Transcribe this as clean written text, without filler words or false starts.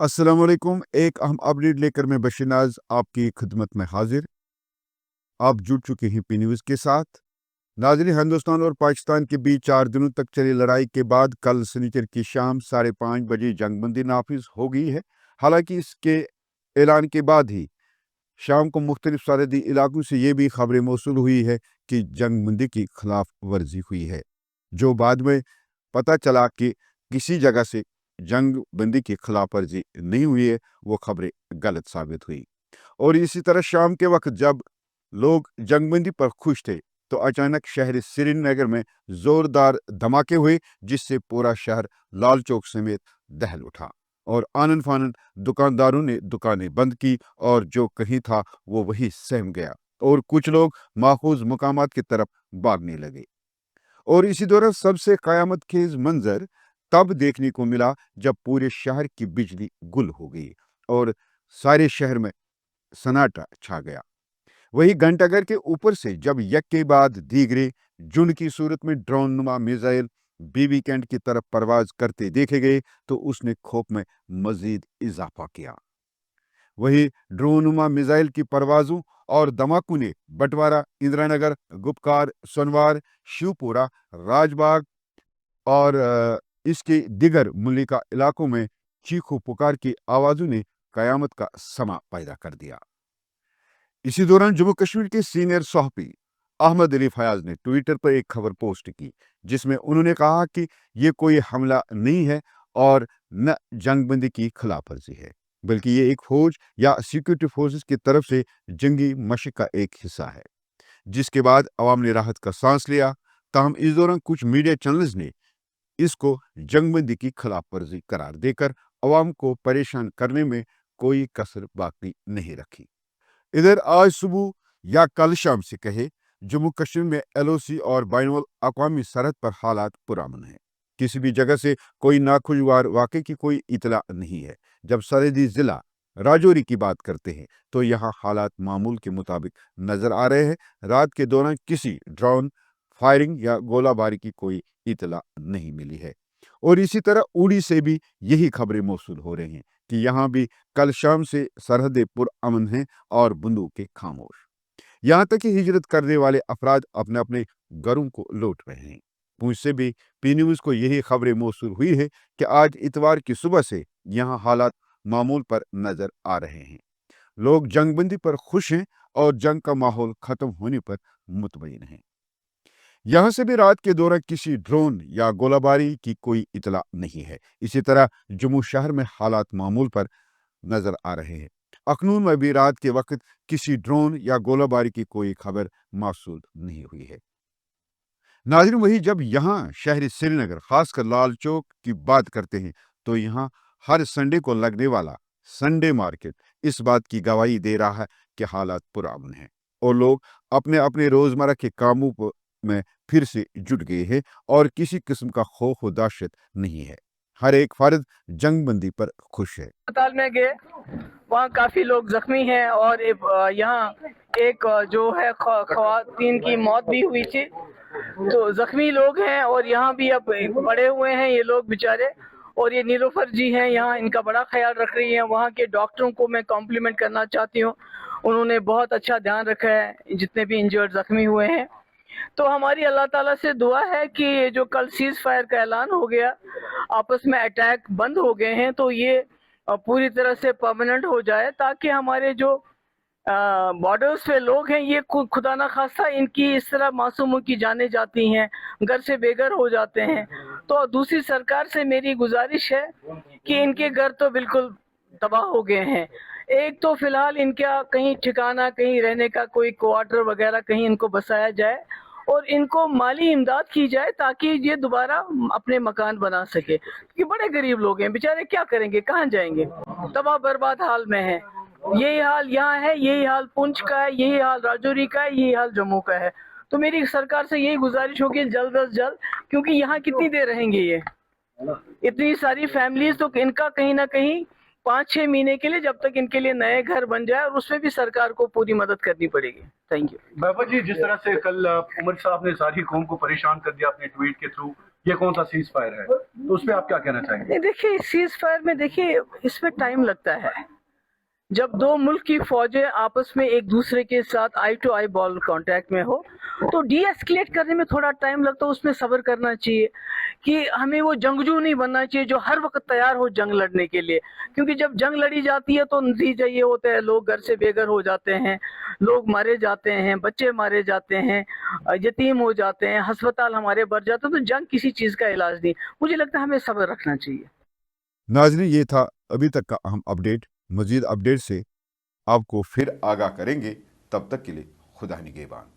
अस्सलामुअलैकुम। एक अहम अपडेट लेकर मैं बशीर नाज आपकी खिदमत में हाजिर। आप जुड़ चुके हैं पी न्यूज़ के साथ। नाज़रीन, हिंदुस्तान और पाकिस्तान के बीच 4 दिनों तक चली लड़ाई के बाद कल शनिचर की शाम 5:30 बजे जंगबंदी नाफिज हो गई है। हालांकि इसके ऐलान के बाद ही शाम को मुख्तलिफ सरहदी इलाकों से ये भी खबरें मौसूल हुई है कि जंगबंदी की खिलाफ वर्जी हुई है, जो बाद में पता चला कि किसी जगह से जंग बंदी की खिलाफ वर्जी नहीं हुई है। वो खबरें गलत साबित हुई। और इसी तरह शाम के वक्त जब लोग जंगबंदी पर खुश थे तो अचानक शहर श्रीनगर में जोरदार धमाके हुए, जिससे पूरा शहर लाल चौक समेत दहल उठा और आनन फानन दुकानदारों ने दुकानें बंद की और जो कहीं था वो वही सहम गया और कुछ लोग माखूज मुकामात की तरफ भागने लगे। और इसी दौरान सबसे कयामत खेज मंजर तब देखने को मिला जब पूरे शहर की बिजली गुल हो गई और सारे शहर में सन्नाटा छा गया। वही घंटाघर के ऊपर से जब एक के बाद दीगरे झुंड की सूरत में ड्रोन नुमा मिसाइल बीबी कैंट की तरफ परवाज करते देखे गए तो उसने खौफ में मजीद इजाफा किया। वही ड्रोन नुमा मिसाइल की परवाजों और धमाकों ने बंटवारा, इंदिरानगर, गुपकार, सोनवार, शिवपुरा, राजबाग और इसके दिगर मुल्लिका इलाकों में चीखों पुकार की आवाजों ने कयामत का समा पैदा कर दिया। इसी दौरान जम्मू कश्मीर के सीनियर सहाफ़ी अहमद अली फयाज ने ट्विटर पर एक खबर पोस्ट की, जिसमें उन्होंने कहा कि ये कोई हमला नहीं है और न जंगबंदी की खिलाफ वर्जी है, बल्कि ये एक फौज या सिक्योरिटी फोर्सेस की तरफ से जंगी मशक का एक हिस्सा है। जिसके बाद अवाम ने राहत का सांस लिया। ताहम इस दौरान कुछ मीडिया चैनल्स ने इसको जंगबंदी की खिलाफ वर्जी करार देकर अवाम को परेशान करने में कोई कसर बाकी नहीं रखी। इधर आज सुबह या कल शाम से कहे जम्मू कश्मीर में LOC और बैनुल अक़वामी सरहद पर हालात पुरअमन है। किसी भी जगह से कोई नाखुशगवार वाक़े की कोई इतला नहीं है। जब सरहदी ज़िला राजौरी की बात करते हैं तो यहाँ हालात मामूल के मुताबिक नज़र आ रहे हैं। रात के दौरान किसी ड्रोन फायरिंग या गोलाबारी की कोई इतला नहीं मिली है। और इसी तरह उड़ी से भी यही खबरें मौसूल हो रही हैं कि यहाँ भी कल शाम से सरहदें पुरअमन हैं और बंदूकें खामोश। यहाँ तक कि हिजरत करने वाले अफराद अपने अपने घरों को लौट रहे हैं। पूंछ से भी पी न्यूज़ को यही खबरें मौसूल हुई है कि आज इतवार की सुबह से यहाँ हालात मामूल पर नजर आ रहे हैं। लोग जंगबंदी पर खुश हैं और जंग का माहौल खत्म होने पर मुतमईन हैं। यहाँ से भी रात के दौरान किसी ड्रोन या गोलाबारी की कोई इतला नहीं है। इसी तरह जम्मू शहर में हालात मामूल पर नजर आ रहे हैं। अखनून में भी रात के वक्त किसी ड्रोन या गोलाबारी की कोई खबर मौसूल नहीं हुई है। नाज़रीन, वही जब यहाँ शहर श्रीनगर खासकर लाल चौक की बात करते हैं तो यहाँ हर संडे को लगने वाला संडे मार्केट इस बात की गवाही दे रहा है कि हालात पुरअमन हैं और लोग अपने अपने रोजमर्रा के कामों में फिर से जुट गए हैं और किसी किस्म का खौफ व दहशत नहीं है। हर एक फर्द जंगबंदी पर खुश है। अस्पताल में गए, वहाँ काफी लोग जख्मी हैं और यहाँ एक जो है खवातीन की मौत भी हुई थी। तो जख्मी लोग हैं और यहाँ भी अब पड़े हुए हैं ये लोग बेचारे। और ये नीलोफर जी हैं यहाँ, इनका बड़ा ख्याल रख रही हैं। वहाँ के डॉक्टरों को मैं कॉम्प्लीमेंट करना चाहती हूँ, उन्होंने बहुत अच्छा ध्यान रखा है जितने भी इंजर्ड जख्मी हुए हैं। तो हमारी अल्लाह ताला से दुआ है कि ये जो कल सीज फायर का ऐलान हो गया, आपस में अटैक बंद हो गए हैं, तो ये पूरी तरह से परमानेंट हो जाए, ताकि हमारे जो बॉर्डर्स पे लोग हैं ये खुदा ना खास्ता इनकी इस तरह मासूमों की जानें जाती हैं, घर से बेघर हो जाते हैं। तो दूसरी सरकार से मेरी गुजारिश है कि इनके घर तो बिल्कुल तबाह हो गए हैं। एक तो फिलहाल इनका कहीं ठिकाना, कहीं रहने का कोई क्वार्टर वगैरह कहीं इनको बसाया जाए और इनको माली इमदाद की जाए ताकि ये दोबारा अपने मकान बना सके, क्योंकि बड़े गरीब लोग हैं बेचारे, क्या करेंगे, कहाँ जाएंगे, तबाह बर्बाद हाल में है। यही हाल यहाँ है, यही हाल पुंछ का है, यही हाल राजौरी का है, यही हाल जम्मू का है। तो मेरी सरकार से यही गुजारिश होगी जल्द अज जल्द, क्योंकि यहाँ कितनी देर रहेंगे ये इतनी सारी फैमिलीज, तो इनका कहीं ना कहीं 5-6 महीने के लिए जब तक इनके लिए नए घर बन जाए, और उसमें भी सरकार को पूरी मदद करनी पड़ेगी। Thank you. बाबा जी, जिस तरह से कल उमर साहब ने सारी कौम को परेशान कर दिया अपने ट्वीट के थ्रू, ये कौन सा सीज फायर है, तो उस पर आप क्या कहना चाहेंगे? नहीं, देखिए सीज फायर में देखिए इसमें टाइम लगता है। जब दो मुल्क की फौजें आपस में एक दूसरे के साथ आई टू आई बॉल कांटेक्ट में हो तो डी एस्केलेट करने में थोड़ा टाइम लगता है, उसमें सब्र करना चाहिए कि हमें वो जंगजू नहीं बनना चाहिए जो हर वक्त तैयार हो जंग लड़ने के लिए, क्योंकि जब जंग लड़ी जाती है तो नतीजा ये होता है लोग घर से बेघर हो जाते हैं, लोग मारे जाते हैं, बच्चे मारे जाते हैं, यतीम हो जाते हैं, अस्पताल हमारे भर जाते हैं, तो जंग किसी चीज़ का इलाज नहीं। मुझे लगता है हमें सब्र रखना चाहिए। नाज़रीन, ये था अभी तक का अहम अपडेट। मज़ीद अपडेट से आपको फिर आगाह करेंगे। तब तक के लिए खुदा निगहबान।